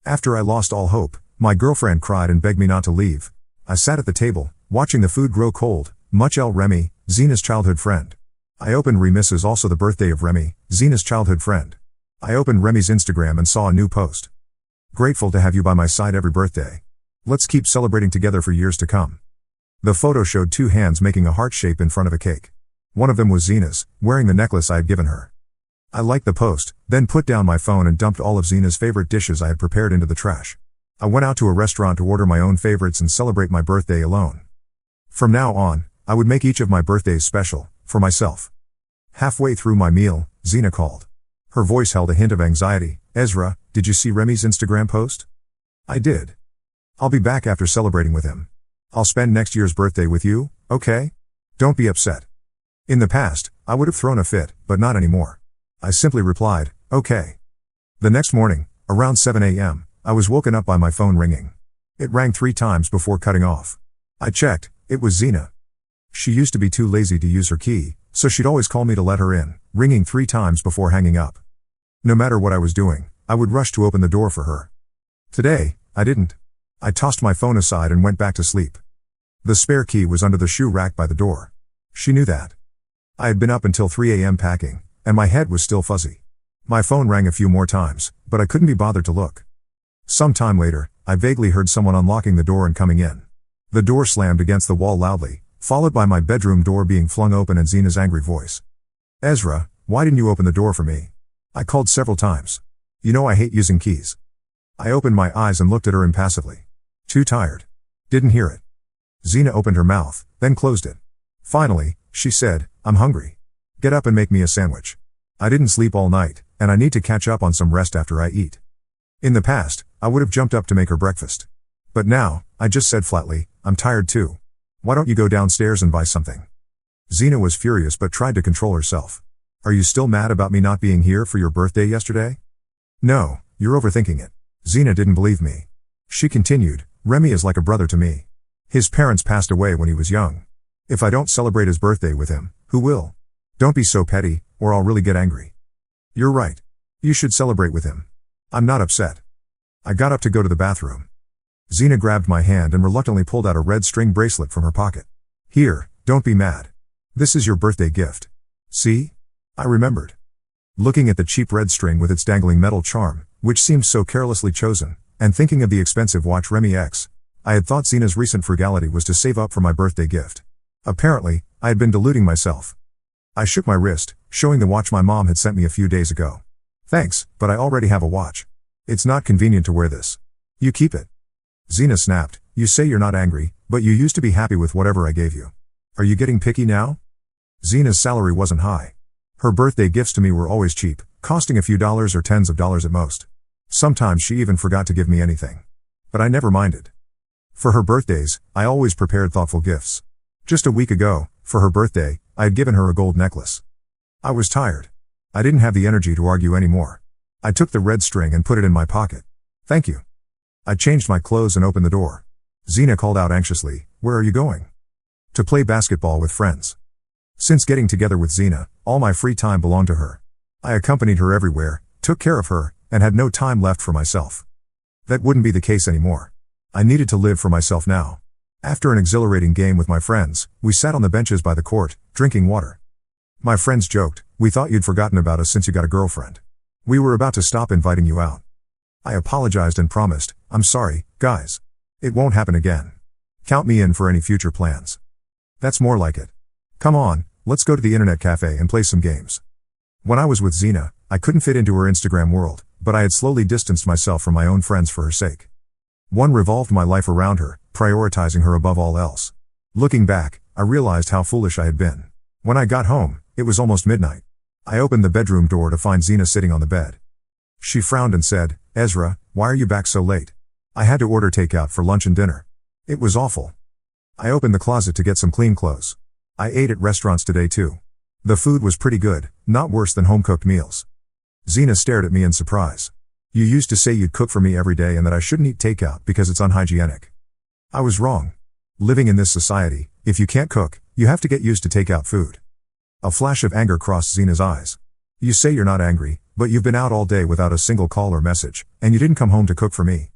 After I lost all hope, my girlfriend cried and begged me not to leave. I sat at the table, watching the food grow cold, much El Remy, Zena's childhood friend. I opened Remis's also the birthday of Remy, Zena's childhood friend. I opened Remy's Instagram and saw a new post. Grateful to have you by my side every birthday. Let's keep celebrating together for years to come. The photo showed two hands making a heart shape in front of a cake. One of them was Zena's, wearing the necklace I had given her. I liked the post, then put down my phone and dumped all of Zena's favorite dishes I had prepared into the trash. I went out to a restaurant to order my own favorites and celebrate my birthday alone. From now on, I would make each of my birthdays special, for myself. Halfway through my meal, Zena called. Her voice held a hint of anxiety. Ezra, did you see Remy's Instagram post? I did. I'll be back after celebrating with him. I'll spend next year's birthday with you, okay? Don't be upset. In the past, I would have thrown a fit, but not anymore. I simply replied, okay. The next morning, around 7 a.m., I was woken up by my phone ringing. It rang 3 times before cutting off. I checked, it was Zena. She used to be too lazy to use her key, so she'd always call me to let her in, ringing 3 times before hanging up. No matter what I was doing, I would rush to open the door for her. Today, I didn't. I tossed my phone aside and went back to sleep. The spare key was under the shoe rack by the door. She knew that. I had been up until 3 a.m. packing, and my head was still fuzzy. My phone rang a few more times, but I couldn't be bothered to look. Some time later, I vaguely heard someone unlocking the door and coming in. The door slammed against the wall loudly, followed by my bedroom door being flung open and Zena's angry voice. Ezra, why didn't you open the door for me? I called several times. You know I hate using keys. I opened my eyes and looked at her impassively. Too tired. Didn't hear it. Zena opened her mouth, then closed it. Finally, she said, I'm hungry. Get up and make me a sandwich. I didn't sleep all night, and I need to catch up on some rest after I eat. In the past, I would have jumped up to make her breakfast. But now, I just said flatly, I'm tired too. Why don't you go downstairs and buy something? Zena was furious but tried to control herself. Are you still mad about me not being here for your birthday yesterday? No, you're overthinking it. Zena didn't believe me. She continued, Remy is like a brother to me. His parents passed away when he was young. If I don't celebrate his birthday with him, who will? Don't be so petty, or I'll really get angry. You're right. You should celebrate with him. I'm not upset. I got up to go to the bathroom. Zena grabbed my hand and reluctantly pulled out a red string bracelet from her pocket. Here, don't be mad. This is your birthday gift. See? I remembered. Looking at the cheap red string with its dangling metal charm, which seemed so carelessly chosen, and thinking of the expensive watch Remy X, I had thought Zena's recent frugality was to save up for my birthday gift. Apparently, I had been deluding myself. I shook my wrist, showing the watch my mom had sent me a few days ago. Thanks, but I already have a watch. It's not convenient to wear this. You keep it. Zena snapped, you say you're not angry, but you used to be happy with whatever I gave you. Are you getting picky now? Zena's salary wasn't high. Her birthday gifts to me were always cheap, costing a few dollars or tens of dollars at most. Sometimes she even forgot to give me anything. But I never minded. For her birthdays, I always prepared thoughtful gifts. Just a week ago, for her birthday, I had given her a gold necklace. I was tired. I didn't have the energy to argue anymore. I took the red string and put it in my pocket. Thank you. I changed my clothes and opened the door. Zena called out anxiously, where are you going? To play basketball with friends. Since getting together with Zena, all my free time belonged to her. I accompanied her everywhere, took care of her, and had no time left for myself. That wouldn't be the case anymore. I needed to live for myself now. After an exhilarating game with my friends, we sat on the benches by the court, drinking water. My friends joked, we thought you'd forgotten about us since you got a girlfriend. We were about to stop inviting you out. I apologized and promised, I'm sorry, guys. It won't happen again. Count me in for any future plans. That's more like it. Come on, let's go to the internet cafe and play some games. When I was with Zena, I couldn't fit into her Instagram world, but I had slowly distanced myself from my own friends for her sake. One revolved my life around her, prioritizing her above all else. Looking back, I realized how foolish I had been. When I got home, it was almost midnight. I opened the bedroom door to find Zena sitting on the bed. She frowned and said, Ezra, why are you back so late? I had to order takeout for lunch and dinner. It was awful. I opened the closet to get some clean clothes. I ate at restaurants today too. The food was pretty good, not worse than home-cooked meals. Zena stared at me in surprise. You used to say you'd cook for me every day and that I shouldn't eat takeout because it's unhygienic. I was wrong. Living in this society, if you can't cook, you have to get used to takeout food. A flash of anger crossed Zena's eyes. You say you're not angry, but you've been out all day without a single call or message, and you didn't come home to cook for me.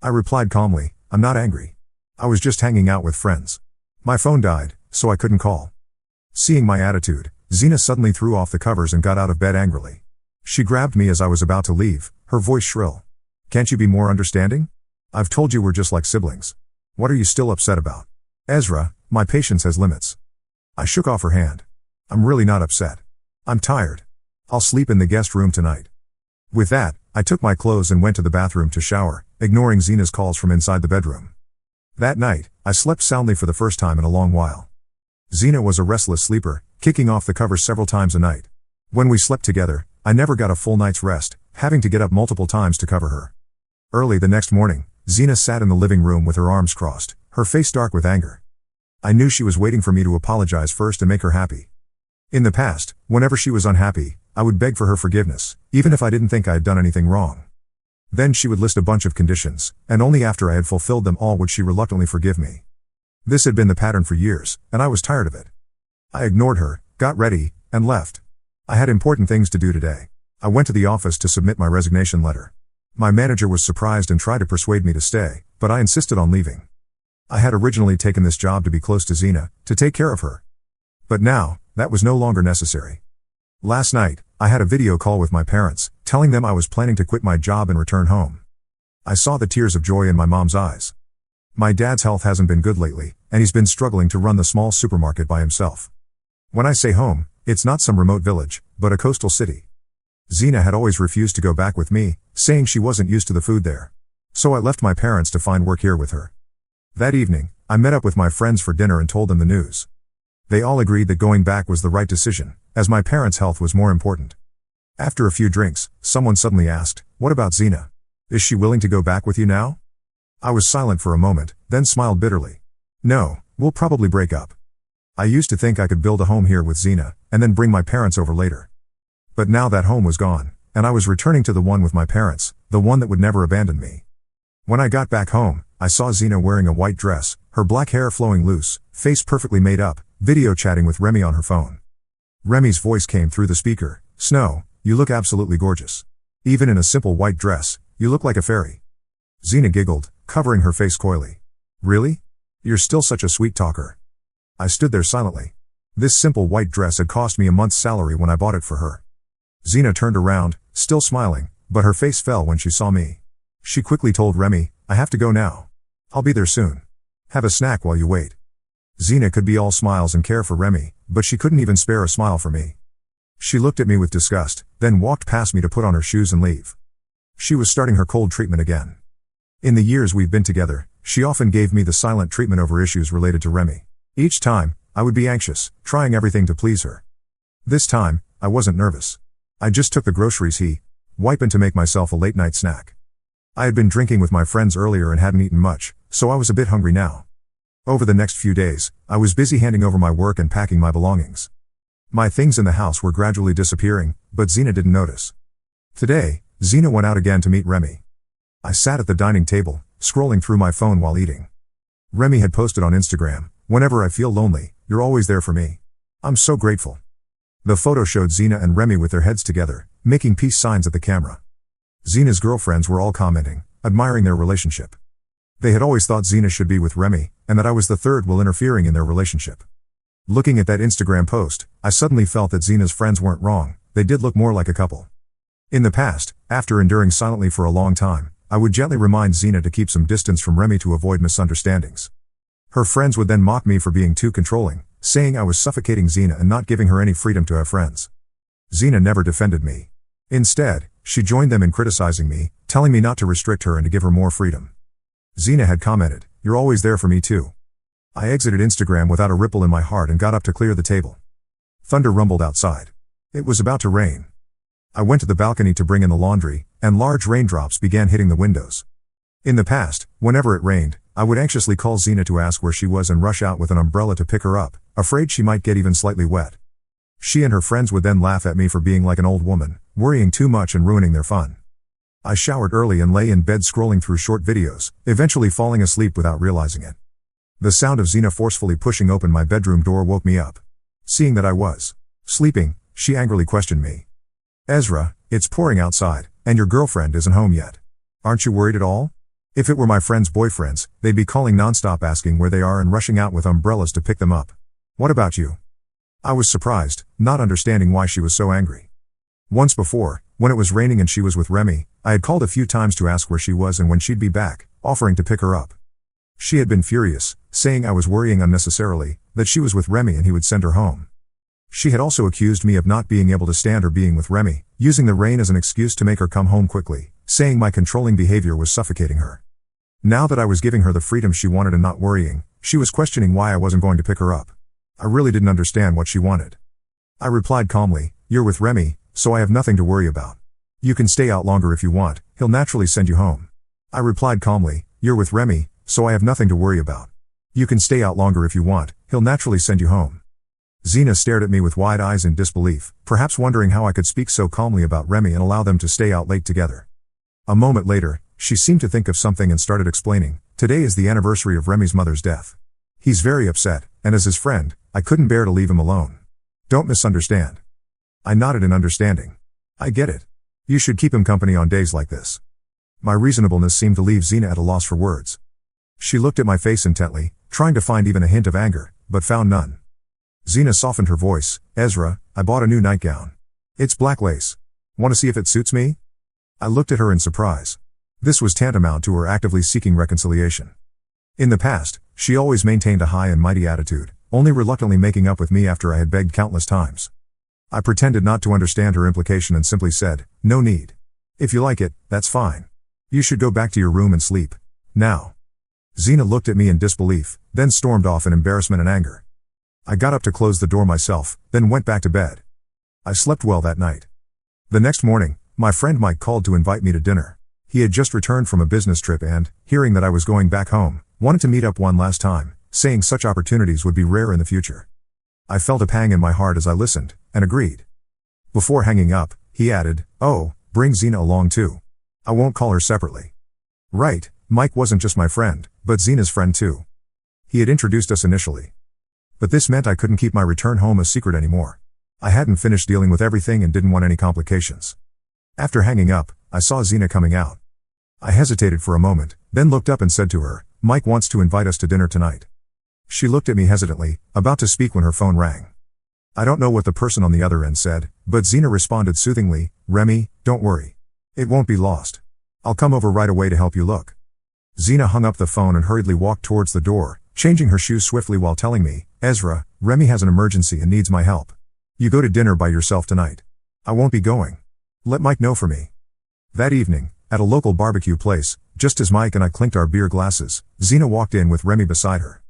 I replied calmly, I'm not angry. I was just hanging out with friends. My phone died, so I couldn't call. Seeing my attitude, Zina suddenly threw off the covers and got out of bed angrily. She grabbed me as I was about to leave, her voice shrill. Can't you be more understanding? I've told you we're just like siblings. What are you still upset about? Ezra, my patience has limits. I shook off her hand. I'm really not upset. I'm tired. I'll sleep in the guest room tonight. With that, I took my clothes and went to the bathroom to shower, ignoring Zina's calls from inside the bedroom. That night, I slept soundly for the first time in a long while. Zina was a restless sleeper, kicking off the covers several times a night. When we slept together, I never got a full night's rest, having to get up multiple times to cover her. Early the next morning, Zina sat in the living room with her arms crossed, her face dark with anger. I knew she was waiting for me to apologize first and make her happy. In the past, whenever she was unhappy, I would beg for her forgiveness, even if I didn't think I had done anything wrong. Then she would list a bunch of conditions, and only after I had fulfilled them all would she reluctantly forgive me. This had been the pattern for years, and I was tired of it. I ignored her, got ready, and left. I had important things to do today. I went to the office to submit my resignation letter. My manager was surprised and tried to persuade me to stay, but I insisted on leaving. I had originally taken this job to be close to Zina, to take care of her. But now, that was no longer necessary. Last night, I had a video call with my parents, telling them I was planning to quit my job and return home. I saw the tears of joy in my mom's eyes. My dad's health hasn't been good lately, and he's been struggling to run the small supermarket by himself. When I say home, it's not some remote village, but a coastal city. Zina had always refused to go back with me, saying she wasn't used to the food there. So I left my parents to find work here with her. That evening, I met up with my friends for dinner and told them the news. They all agreed that going back was the right decision, as my parents' health was more important. After a few drinks, someone suddenly asked, "What about Zina? Is she willing to go back with you now?" I was silent for a moment, then smiled bitterly. "No, we'll probably break up. I used to think I could build a home here with Zina, and then bring my parents over later. But now that home was gone, and I was returning to the one with my parents, the one that would never abandon me." When I got back home, I saw Zina wearing a white dress, her black hair flowing loose, face perfectly made up, video chatting with Remy on her phone. Remy's voice came through the speaker, "Snow, you look absolutely gorgeous. Even in a simple white dress, you look like a fairy." Zina giggled, covering her face coyly. "Really? You're still such a sweet talker." I stood there silently. This simple white dress had cost me a month's salary when I bought it for her. Zina turned around, still smiling, but her face fell when she saw me. She quickly told Remy, "I have to go now. I'll be there soon. Have a snack while you wait." Zina could be all smiles and care for Remy, but she couldn't even spare a smile for me. She looked at me with disgust, then walked past me to put on her shoes and leave. She was starting her cold treatment again. In the years we've been together, she often gave me the silent treatment over issues related to Remy. Each time, I would be anxious, trying everything to please her. This time, I wasn't nervous. I just took the groceries wiping to make myself a late-night snack. I had been drinking with my friends earlier and hadn't eaten much, so I was a bit hungry now. Over the next few days, I was busy handing over my work and packing my belongings. My things in the house were gradually disappearing, but Zina didn't notice. Today, Zina went out again to meet Remy. I sat at the dining table, scrolling through my phone while eating. Remy had posted on Instagram, "Whenever I feel lonely, you're always there for me. I'm so grateful." The photo showed Zina and Remy with their heads together, making peace signs at the camera. Zina's girlfriends were all commenting, admiring their relationship. They had always thought Zina should be with Remy, and that I was the third wheel interfering in their relationship. Looking at that Instagram post, I suddenly felt that Zina's friends weren't wrong, they did look more like a couple. In the past, after enduring silently for a long time, I would gently remind Zina to keep some distance from Remy to avoid misunderstandings. Her friends would then mock me for being too controlling, saying I was suffocating Zina and not giving her any freedom to have friends. Zina never defended me. Instead, she joined them in criticizing me, telling me not to restrict her and to give her more freedom. Zina had commented, "You're always there for me too." I exited Instagram without a ripple in my heart and got up to clear the table. Thunder rumbled outside. It was about to rain. I went to the balcony to bring in the laundry, and large raindrops began hitting the windows. In the past, whenever it rained, I would anxiously call Zina to ask where she was and rush out with an umbrella to pick her up, afraid she might get even slightly wet. She and her friends would then laugh at me for being like an old woman, worrying too much and ruining their fun. I showered early and lay in bed scrolling through short videos, eventually falling asleep without realizing it. The sound of Zina forcefully pushing open my bedroom door woke me up. Seeing that I was sleeping, she angrily questioned me. Ezra, it's pouring outside, and your girlfriend isn't home yet. Aren't you worried at all? If it were my friends' boyfriends, they'd be calling nonstop asking where they are and rushing out with umbrellas to pick them up. What about you? I was surprised, not understanding why she was so angry. Once before, when it was raining and she was with Remy, I had called a few times to ask where she was and when she'd be back, offering to pick her up. She had been furious, saying I was worrying unnecessarily, that she was with Remy and he would send her home. She had also accused me of not being able to stand her being with Remy, using the rain as an excuse to make her come home quickly, saying my controlling behavior was suffocating her. Now that I was giving her the freedom she wanted and not worrying, she was questioning why I wasn't going to pick her up. I really didn't understand what she wanted. I replied calmly, "You're with Remy, so I have nothing to worry about. You can stay out longer if you want, he'll naturally send you home." I replied calmly, "You're with Remy, so I have nothing to worry about. You can stay out longer if you want, he'll naturally send you home." Zena stared at me with wide eyes in disbelief, perhaps wondering how I could speak so calmly about Remy and allow them to stay out late together. A moment later, she seemed to think of something and started explaining, "Today is the anniversary of Remy's mother's death. He's very upset, and as his friend, I couldn't bear to leave him alone. Don't misunderstand." I nodded in understanding. "I get it. You should keep him company on days like this." My reasonableness seemed to leave Zena at a loss for words. She looked at my face intently, trying to find even a hint of anger, but found none. Zena softened her voice, "Ezra, I bought a new nightgown. It's black lace. Want to see if it suits me?" I looked at her in surprise. This was tantamount to her actively seeking reconciliation. In the past, she always maintained a high and mighty attitude, only reluctantly making up with me after I had begged countless times. I pretended not to understand her implication and simply said, "No need. If you like it, that's fine. You should go back to your room and sleep. Now." Zena looked at me in disbelief, then stormed off in embarrassment and anger. I got up to close the door myself, then went back to bed. I slept well that night. The next morning, my friend Mike called to invite me to dinner. He had just returned from a business trip and, hearing that I was going back home, wanted to meet up one last time, saying such opportunities would be rare in the future. I felt a pang in my heart as I listened, and agreed. Before hanging up, he added, "Oh, bring Zena along too. I won't call her separately." Right, Mike wasn't just my friend, but Zena's friend too. He had introduced us initially. But this meant I couldn't keep my return home a secret anymore. I hadn't finished dealing with everything and didn't want any complications. After hanging up, I saw Zena coming out. I hesitated for a moment, then looked up and said to her, "Mike wants to invite us to dinner tonight." She looked at me hesitantly, about to speak when her phone rang. I don't know what the person on the other end said, but Zena responded soothingly, "Remy, don't worry. It won't be lost. I'll come over right away to help you look." Zena hung up the phone and hurriedly walked towards the door, changing her shoes swiftly while telling me, "Ezra, Remy has an emergency and needs my help. You go to dinner by yourself tonight. I won't be going. Let Mike know for me." That evening, at a local barbecue place, just as Mike and I clinked our beer glasses, Zena walked in with Remy beside her.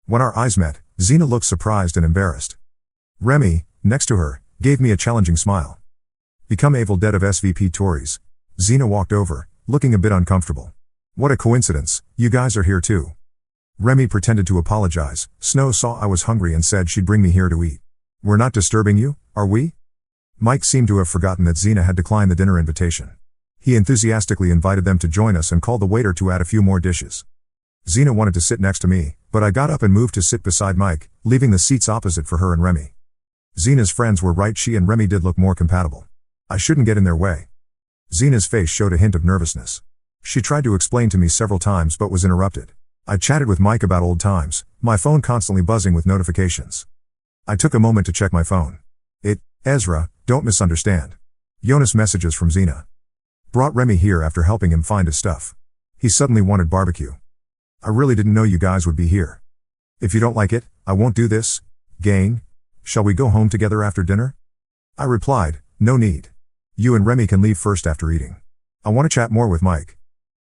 When our eyes met, Zena looked surprised and embarrassed. Remy, next to her, gave me a challenging smile. "Become Evil Dead of SVP Tories." Zena walked over, looking a bit uncomfortable. "What a coincidence, you guys are here too." Remy pretended to apologize. Snow saw I was hungry and said she'd bring me here to eat. "We're not disturbing you, are we?" Mike seemed to have forgotten that Zena had declined the dinner invitation. He enthusiastically invited them to join us and called the waiter to add a few more dishes. Zena wanted to sit next to me, but I got up and moved to sit beside Mike, leaving the seats opposite for her and Remy. Zena's friends were right, she and Remy did look more compatible. I shouldn't get in their way. Zena's face showed a hint of nervousness. She tried to explain to me several times but was interrupted. I chatted with Mike about old times, my phone constantly buzzing with notifications. I took a moment to check my phone. Ezra, don't misunderstand. Jonas messages from Zena. Brought Remy here after helping him find his stuff. He suddenly wanted barbecue. I really didn't know you guys would be here. If you don't like it, I won't do this. Gang, shall we go home together after dinner? I replied, "No need. You and Remy can leave first after eating. I want to chat more with Mike."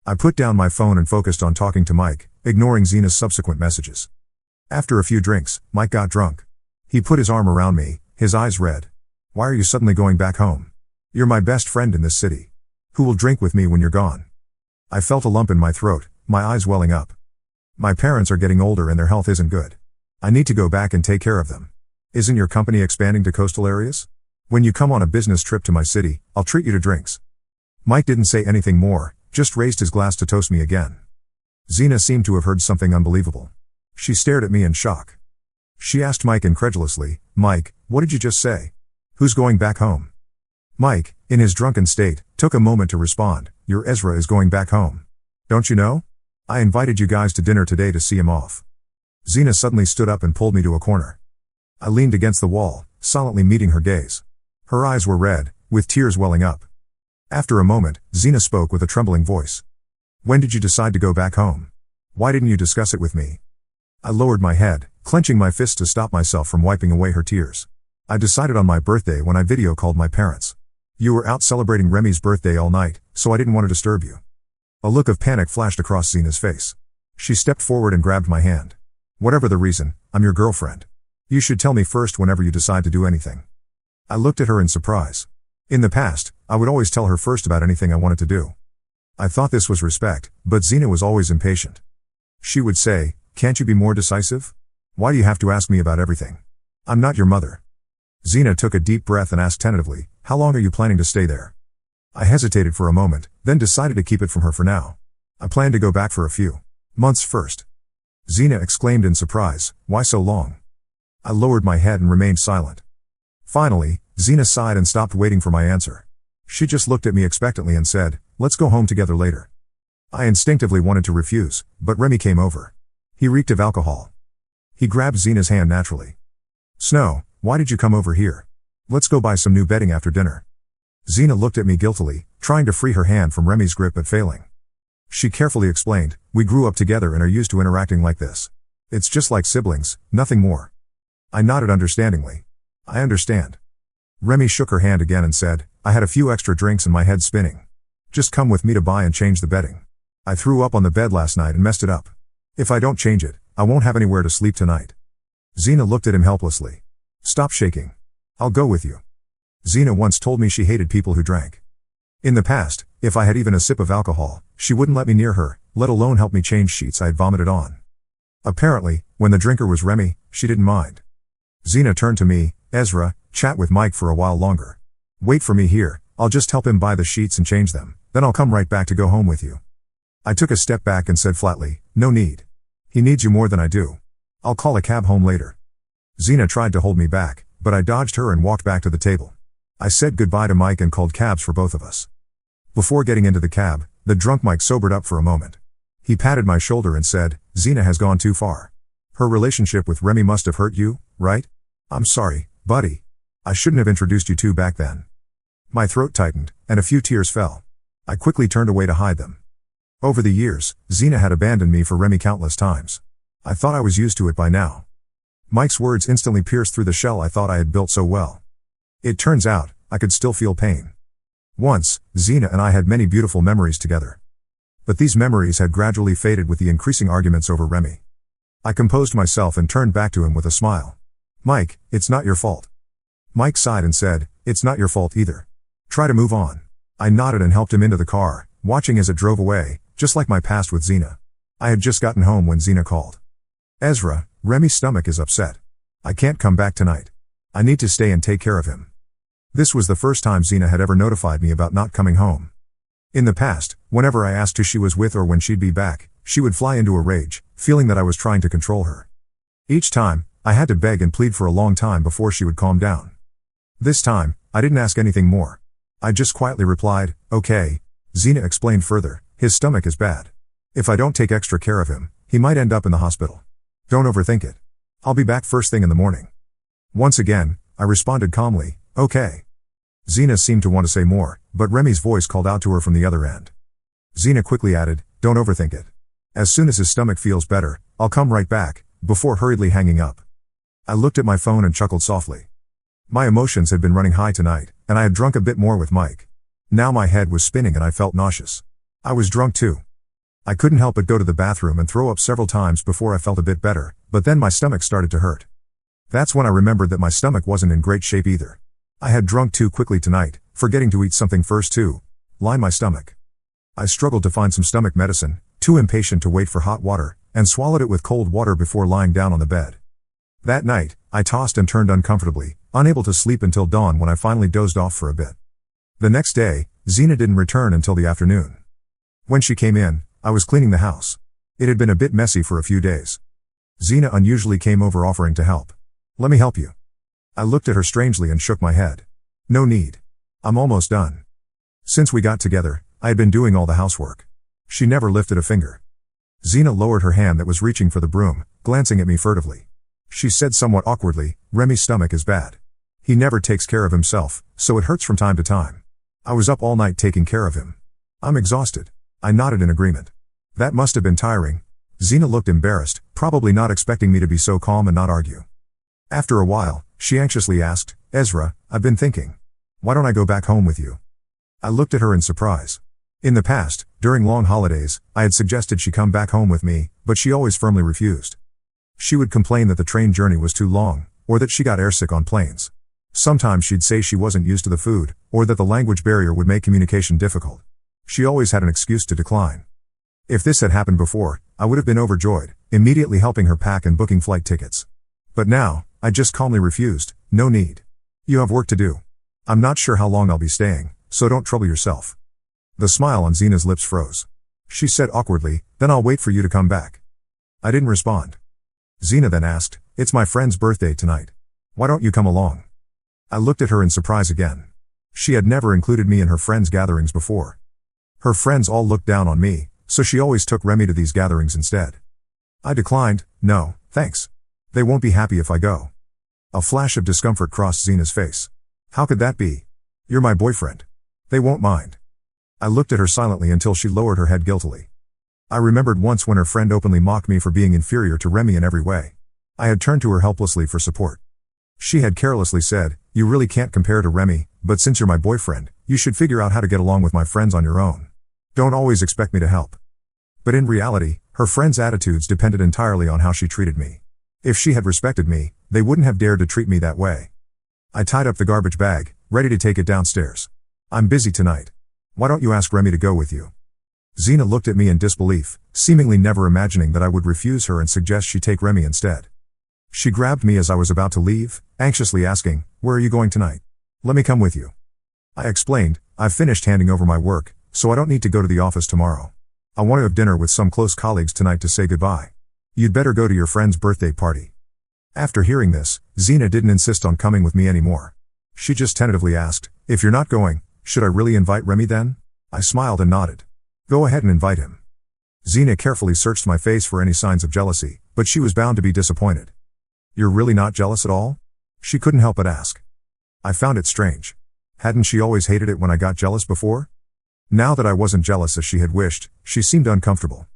I put down my phone and focused on talking to Mike, ignoring Zena's subsequent messages. After a few drinks, Mike got drunk. He put his arm around me, his eyes red. "Why are you suddenly going back home? You're my best friend in this city. Who will drink with me when you're gone?" I felt a lump in my throat, my eyes welling up. "My parents are getting older and their health isn't good. I need to go back and take care of them. Isn't your company expanding to coastal areas? When you come on a business trip to my city, I'll treat you to drinks." Mike didn't say anything more, just raised his glass to toast me again. Zena seemed to have heard something unbelievable. She stared at me in shock. She asked Mike incredulously, "Mike, what did you just say? Who's going back home?" Mike, in his drunken state, took a moment to respond, your Ezra is going back home. Don't you know? I invited you guys to dinner today to see him off. Zena suddenly stood up and pulled me to a corner. I leaned against the wall, silently meeting her gaze. Her eyes were red, with tears welling up. After a moment, Zena spoke with a trembling voice. When did you decide to go back home? Why didn't you discuss it with me? I lowered my head, clenching my fist to stop myself from wiping away her tears. I decided on my birthday when I video called my parents. You were out celebrating Remy's birthday all night, so I didn't want to disturb you. A look of panic flashed across Zena's face. She stepped forward and grabbed my hand. Whatever the reason, I'm your girlfriend. You should tell me first whenever you decide to do anything. I looked at her in surprise. In the past, I would always tell her first about anything I wanted to do. I thought this was respect, but Zena was always impatient. She would say, can't you be more decisive? Why do you have to ask me about everything? I'm not your mother. Zena took a deep breath and asked tentatively, how long are you planning to stay there? I hesitated for a moment, then decided to keep it from her for now. I plan to go back for a few months first. Zena exclaimed in surprise, why so long? I lowered my head and remained silent. Finally, Zena sighed and stopped waiting for my answer. She just looked at me expectantly and said, let's go home together later. I instinctively wanted to refuse, but Remy came over. He reeked of alcohol. He grabbed Zena's hand naturally. Snow, why did you come over here? Let's go buy some new bedding after dinner. Zena looked at me guiltily, trying to free her hand from Remy's grip but failing. She carefully explained, we grew up together and are used to interacting like this. It's just like siblings, nothing more. I nodded understandingly. I understand. Remy shook her hand again and said, I had a few extra drinks and my head spinning. Just come with me to buy and change the bedding. I threw up on the bed last night and messed it up. If I don't change it, I won't have anywhere to sleep tonight. Zena looked at him helplessly. Stop shaking. I'll go with you. Zena once told me she hated people who drank. In the past, if I had even a sip of alcohol, she wouldn't let me near her, let alone help me change sheets I had vomited on. Apparently, when the drinker was Remy, she didn't mind. Zena turned to me, Ezra, chat with Mike for a while longer. Wait for me here, I'll just help him buy the sheets and change them, then I'll come right back to go home with you. I took a step back and said flatly, no need. He needs you more than I do. I'll call a cab home later. Zena tried to hold me back, but I dodged her and walked back to the table. I said goodbye to Mike and called cabs for both of us. Before getting into the cab, the drunk Mike sobered up for a moment. He patted my shoulder and said, Zena has gone too far. Her relationship with Remy must have hurt you, right? I'm sorry, buddy. I shouldn't have introduced you two back then. My throat tightened, and a few tears fell. I quickly turned away to hide them. Over the years, Zena had abandoned me for Remy countless times. I thought I was used to it by now. Mike's words instantly pierced through the shell I thought I had built so well. It turns out, I could still feel pain. Once, Zena and I had many beautiful memories together. But these memories had gradually faded with the increasing arguments over Remy. I composed myself and turned back to him with a smile. Mike, it's not your fault. Mike sighed and said, it's not your fault either. Try to move on. I nodded and helped him into the car, watching as it drove away, just like my past with Zena. I had just gotten home when Zena called. Ezra, Remy's stomach is upset. I can't come back tonight. I need to stay and take care of him. This was the first time Zena had ever notified me about not coming home. In the past, whenever I asked who she was with or when she'd be back, she would fly into a rage, feeling that I was trying to control her. Each time, I had to beg and plead for a long time before she would calm down. This time, I didn't ask anything more. I just quietly replied, okay. Zena explained further, his stomach is bad. If I don't take extra care of him, he might end up in the hospital. Don't overthink it. I'll be back first thing in the morning. Once again, I responded calmly, okay. Zena seemed to want to say more, but Remy's voice called out to her from the other end. Zena quickly added, don't overthink it. As soon as his stomach feels better, I'll come right back, before hurriedly hanging up. I looked at my phone and chuckled softly. My emotions had been running high tonight, and I had drunk a bit more with Mike. Now my head was spinning and I felt nauseous. I was drunk too. I couldn't help but go to the bathroom and throw up several times before I felt a bit better, but then my stomach started to hurt. That's when I remembered that my stomach wasn't in great shape either. I had drunk too quickly tonight, forgetting to eat something first to line my stomach. I struggled to find some stomach medicine, too impatient to wait for hot water, and swallowed it with cold water before lying down on the bed. That night, I tossed and turned uncomfortably, unable to sleep until dawn when I finally dozed off for a bit. The next day, Zena didn't return until the afternoon. When she came in, I was cleaning the house. It had been a bit messy for a few days. Zena unusually came over offering to help. Let me help you. I looked at her strangely and shook my head. No need. I'm almost done. Since we got together, I had been doing all the housework. She never lifted a finger. Zina lowered her hand that was reaching for the broom, glancing at me furtively. She said somewhat awkwardly, Remy's stomach is bad. He never takes care of himself, so it hurts from time to time. I was up all night taking care of him. I'm exhausted. I nodded in agreement. That must have been tiring. Zina looked embarrassed, probably not expecting me to be so calm and not argue. After a while, she anxiously asked, Ezra, I've been thinking. Why don't I go back home with you? I looked at her in surprise. In the past, during long holidays, I had suggested she come back home with me, but she always firmly refused. She would complain that the train journey was too long, or that she got airsick on planes. Sometimes she'd say she wasn't used to the food, or that the language barrier would make communication difficult. She always had an excuse to decline. If this had happened before, I would have been overjoyed, immediately helping her pack and booking flight tickets. But now, I just calmly refused, no need. You have work to do. I'm not sure how long I'll be staying, so don't trouble yourself. The smile on Zina's lips froze. She said awkwardly, then I'll wait for you to come back. I didn't respond. Zina then asked, it's my friend's birthday tonight. Why don't you come along? I looked at her in surprise again. She had never included me in her friends' gatherings before. Her friends all looked down on me, so she always took Remy to these gatherings instead. I declined, no, thanks. They won't be happy if I go. A flash of discomfort crossed Zina's face. How could that be? You're my boyfriend. They won't mind. I looked at her silently until she lowered her head guiltily. I remembered once when her friend openly mocked me for being inferior to Remy in every way. I had turned to her helplessly for support. She had carelessly said, you really can't compare to Remy, but since you're my boyfriend, you should figure out how to get along with my friends on your own. Don't always expect me to help. But in reality, her friends' attitudes depended entirely on how she treated me. If she had respected me, they wouldn't have dared to treat me that way. I tied up the garbage bag, ready to take it downstairs. I'm busy tonight. Why don't you ask Remy to go with you? Zina looked at me in disbelief, seemingly never imagining that I would refuse her and suggest she take Remy instead. She grabbed me as I was about to leave, anxiously asking, where are you going tonight? Let me come with you. I explained, I've finished handing over my work, so I don't need to go to the office tomorrow. I want to have dinner with some close colleagues tonight to say goodbye. You'd better go to your friend's birthday party. After hearing this, Zina didn't insist on coming with me anymore. She just tentatively asked, if you're not going, should I really invite Remy then? I smiled and nodded. Go ahead and invite him. Zina carefully searched my face for any signs of jealousy, but she was bound to be disappointed. You're really not jealous at all? She couldn't help but ask. I found it strange. Hadn't she always hated it when I got jealous before? Now that I wasn't jealous as she had wished, she seemed uncomfortable.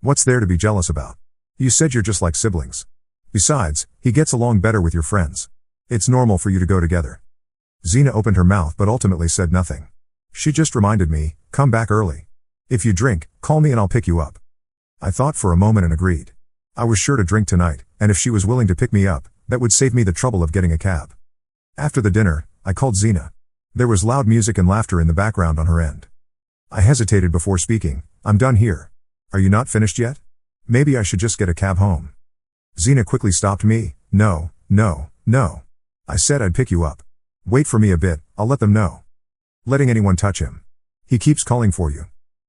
What's there to be jealous about? You said you're just like siblings. Besides, he gets along better with your friends. It's normal for you to go together. Zina opened her mouth but ultimately said nothing. She just reminded me, come back early. If you drink, call me and I'll pick you up. I thought for a moment and agreed. I was sure to drink tonight, and if she was willing to pick me up, that would save me the trouble of getting a cab. After the dinner, I called Zina. There was loud music and laughter in the background on her end. I hesitated before speaking, I'm done here. Are you not finished yet? Maybe I should just get a cab home. Zina quickly stopped me, no. I said I'd pick you up. Wait for me a bit, I'll let them know. Letting anyone touch him. He keeps calling for you.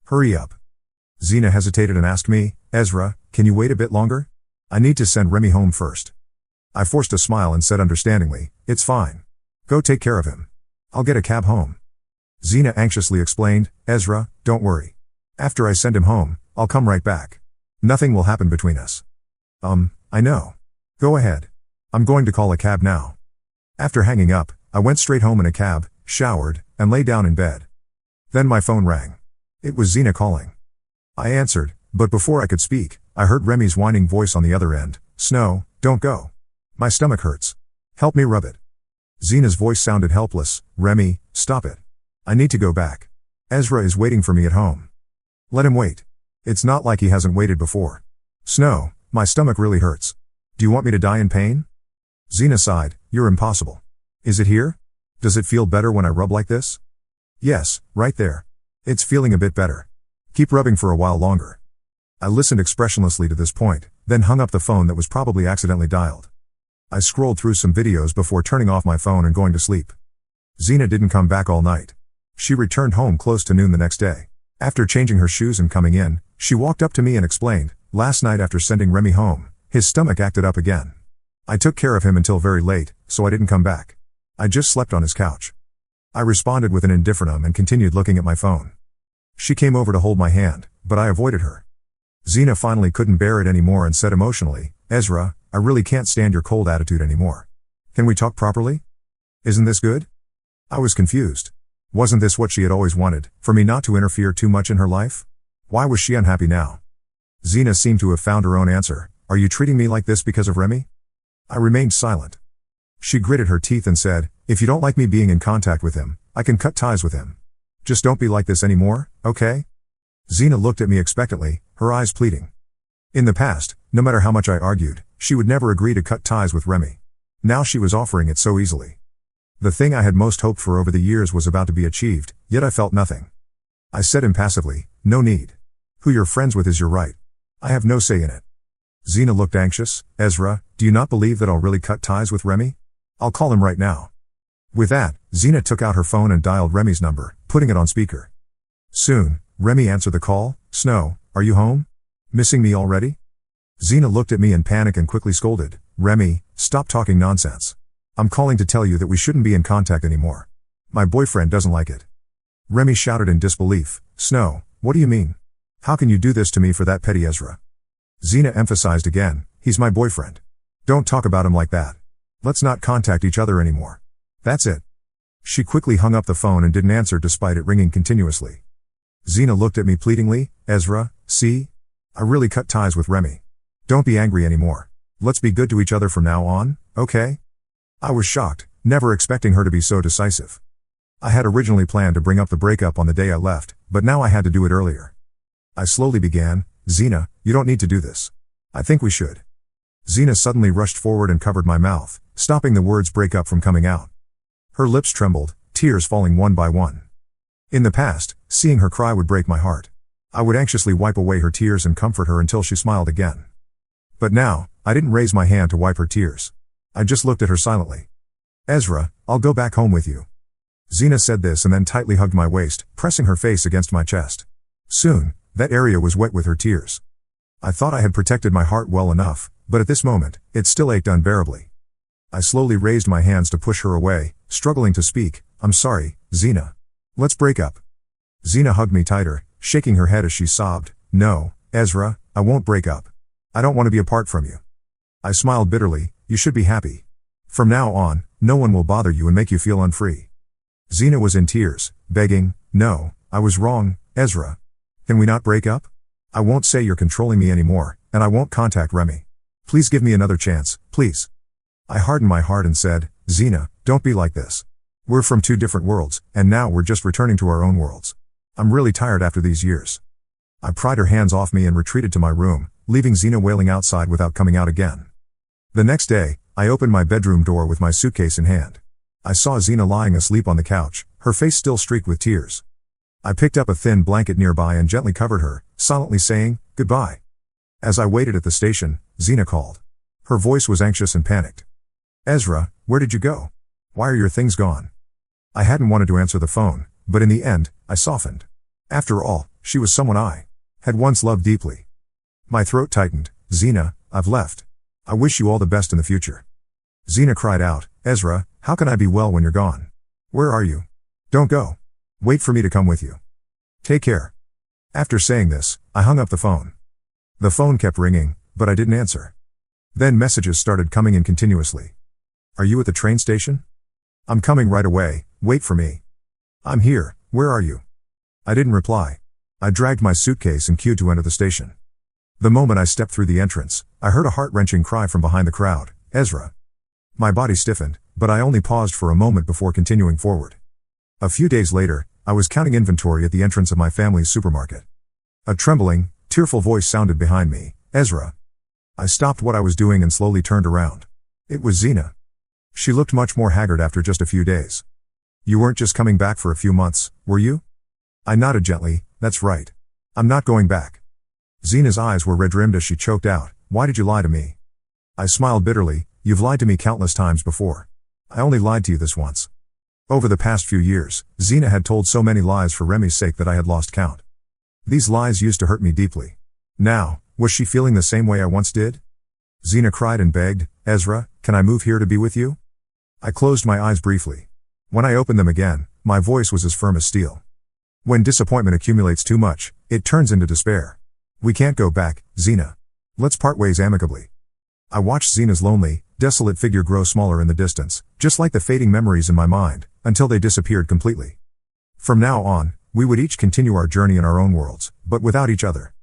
Hurry up. Zina hesitated and asked me, Ezra, can you wait a bit longer? I need to send Remy home first. I forced a smile and said understandingly, it's fine. Go take care of him. I'll get a cab home. Zina anxiously explained, Ezra, don't worry. After I send him home, I'll come right back. Nothing will happen between us. I know. Go ahead. I'm going to call a cab now. After hanging up, I went straight home in a cab, showered, and lay down in bed. Then my phone rang. It was Zina calling. I answered, but before I could speak, I heard Remy's whining voice on the other end, Snow, don't go. My stomach hurts. Help me rub it. Zina's voice sounded helpless, Remy, stop it. I need to go back. Ezra is waiting for me at home. Let him wait. It's not like he hasn't waited before. Snow, my stomach really hurts. Do you want me to die in pain? Zina sighed, you're impossible. Is it here? Does it feel better when I rub like this? Yes, right there. It's feeling a bit better. Keep rubbing for a while longer. I listened expressionlessly to this point, then hung up the phone that was probably accidentally dialed. I scrolled through some videos before turning off my phone and going to sleep. Zina didn't come back all night. She returned home close to noon the next day. After changing her shoes and coming in, she walked up to me and explained, last night after sending Remy home, his stomach acted up again. I took care of him until very late, so I didn't come back. I just slept on his couch. I responded with an indifferent and continued looking at my phone. She came over to hold my hand, but I avoided her. Zena finally couldn't bear it anymore and said emotionally, "Ezra, I really can't stand your cold attitude anymore. Can we talk properly? Isn't this good?" I was confused. Wasn't this what she had always wanted, for me not to interfere too much in her life? Why was she unhappy now? Zena seemed to have found her own answer. "Are you treating me like this because of Remy?" I remained silent. She gritted her teeth and said, "If you don't like me being in contact with him, I can cut ties with him. Just don't be like this anymore, okay?" Zena looked at me expectantly, her eyes pleading. In the past, no matter how much I argued, she would never agree to cut ties with Remy. Now she was offering it so easily. The thing I had most hoped for over the years was about to be achieved, yet I felt nothing. I said impassively, "No need. Who you're friends with is your right. I have no say in it." Zena looked anxious. "Ezra, do you not believe that I'll really cut ties with Remy? I'll call him right now." With that, Zena took out her phone and dialed Remy's number, putting it on speaker. Soon, Remy answered the call. "Snow, are you home? Missing me already?" Zena looked at me in panic and quickly scolded, "Remy, stop talking nonsense. I'm calling to tell you that we shouldn't be in contact anymore. My boyfriend doesn't like it." Remy shouted in disbelief, "Snow, what do you mean? How can you do this to me for that petty Ezra?" Zena emphasized again, "He's my boyfriend. Don't talk about him like that. Let's not contact each other anymore. That's it." She quickly hung up the phone and didn't answer despite it ringing continuously. Zena looked at me pleadingly, "Ezra, see? I really cut ties with Remy. Don't be angry anymore. Let's be good to each other from now on, okay?" I was shocked, never expecting her to be so decisive. I had originally planned to bring up the breakup on the day I left, but now I had to do it earlier. I slowly began, "Zena, you don't need to do this. I think we should." Zena suddenly rushed forward and covered my mouth, stopping the words "break up" from coming out. Her lips trembled, tears falling one by one. In the past, seeing her cry would break my heart. I would anxiously wipe away her tears and comfort her until she smiled again. But now, I didn't raise my hand to wipe her tears. I just looked at her silently. "Ezra, I'll go back home with you." Zena said this and then tightly hugged my waist, pressing her face against my chest. Soon, that area was wet with her tears. I thought I had protected my heart well enough, but at this moment, it still ached unbearably. I slowly raised my hands to push her away, struggling to speak. "I'm sorry, Zena. Let's break up." Zena hugged me tighter, shaking her head as she sobbed, "No, Ezra, I won't break up. I don't want to be apart from you." I smiled bitterly, "You should be happy. From now on, no one will bother you and make you feel unfree." Zena was in tears, begging, "No, I was wrong, Ezra. Can we not break up? I won't say you're controlling me anymore, and I won't contact Remy. Please give me another chance, please." I hardened my heart and said, "Zena, don't be like this. We're from two different worlds, and now we're just returning to our own worlds. I'm really tired after these years." I pried her hands off me and retreated to my room, leaving Zena wailing outside without coming out again. The next day, I opened my bedroom door with my suitcase in hand. I saw Zena lying asleep on the couch, her face still streaked with tears. I picked up a thin blanket nearby and gently covered her, silently saying, "Goodbye." As I waited at the station, Zena called. Her voice was anxious and panicked. "Ezra, where did you go? Why are your things gone?" I hadn't wanted to answer the phone, but in the end, I softened. After all, she was someone I had once loved deeply. My throat tightened. "Zena, I've left. I wish you all the best in the future." Zena cried out, "Ezra, how can I be well when you're gone? Where are you? Don't go. Wait for me to come with you. Take care." After saying this, I hung up the phone. The phone kept ringing, but I didn't answer. Then messages started coming in continuously. "Are you at the train station? I'm coming right away, wait for me. I'm here, where are you?" I didn't reply. I dragged my suitcase and queued to enter the station. The moment I stepped through the entrance, I heard a heart-wrenching cry from behind the crowd, "Ezra." My body stiffened, but I only paused for a moment before continuing forward. A few days later, I was counting inventory at the entrance of my family's supermarket. A trembling, tearful voice sounded behind me, "Ezra." I stopped what I was doing and slowly turned around. It was Zena. She looked much more haggard after just a few days. "You weren't just coming back for a few months, were you?" I nodded gently, "That's right. I'm not going back." Zena's eyes were red-rimmed as she choked out, "Why did you lie to me?" I smiled bitterly, "You've lied to me countless times before. I only lied to you this once." Over the past few years, Zena had told so many lies for Remy's sake that I had lost count. These lies used to hurt me deeply. Now, was she feeling the same way I once did? Zena cried and begged, "Ezra, can I move here to be with you?" I closed my eyes briefly. When I opened them again, My voice was as firm as steel. When disappointment accumulates too much, it turns into despair. We can't go back, Xena. Let's part ways amicably. I watched Xena's lonely, desolate figure grow smaller in the distance, just like the fading memories in my mind, until they disappeared completely. From now on, we would each continue our journey in our own worlds, but without each other.